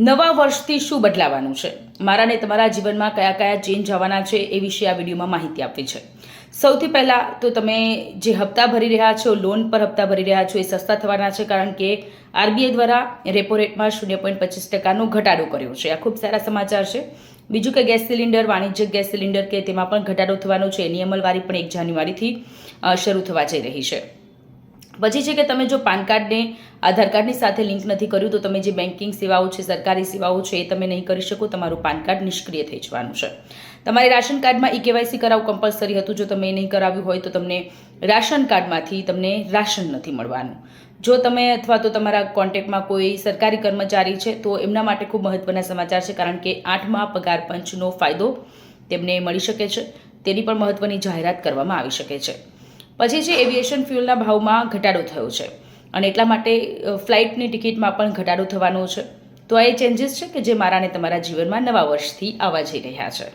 નવા વર્ષથી શું બદલાવાનું છે, મારા ને તમારા જીવનમાં કયા કયા ચેન્જ આવવાના છે એ વિશે આ વિડીયોમાં માહિતી આપવી છે. સૌથી પહેલાં તો તમે જે હપ્તા ભરી રહ્યા છો, લોન પર હપ્તા ભરી રહ્યા છો, એ સસ્તા થવાના છે, કારણ કે આરબીઆઈ દ્વારા રેપો રેટમાં 0.25% ઘટાડો કર્યો છે. આ ખૂબ સારા સમાચાર છે. બીજું કે ગેસ સિલિન્ડર, વાણિજ્યિક ગેસ સિલિન્ડર કે તેમાં પણ ઘટાડો થવાનો છે. એની અમલવારી પણ 1 જાન્યુઆરીથી શરૂ થવા જઈ રહી છે. પછી છે કે તમે જો પાન કાર્ડને આધાર કાર્ડની સાથે લિંક નથી કર્યું તો તમે જે બેન્કિંગ સેવાઓ છે, સરકારી સેવાઓ છે, એ તમે નહીં કરી શકો. તમારું પાન કાર્ડ નિષ્ક્રિય થઈ જવાનું છે. તમારે રાશન કાર્ડમાં ઈ-કેવાયસી કરાવવું કમ્પલસરી હતું. જો તમે એ નહીં કરાવ્યું હોય તો તમને રાશન કાર્ડમાંથી તમને રાશન નથી મળવાનું. જો તમે અથવા તો તમારા કોન્ટેક્ટમાં કોઈ સરકારી કર્મચારી છે તો એમના માટે ખૂબ મહત્વના સમાચાર છે, કારણ કે 8મા પગાર પંચનો ફાયદો તેમને મળી શકે છે. તેની પણ મહત્વની જાહેરાત કરવામાં આવી શકે છે. પછી છે એવિએશન ફ્યુલના ભાવમાં ઘટાડો થયો છે અને એટલા માટે ફ્લાઇટની ટિકિટમાં પણ ઘટાડો થવાનો છે. તો આ એ ચેન્જીસ છે કે જે મારા અને તમારા જીવનમાં નવા વર્ષથી આવવા જઈ રહ્યા છે.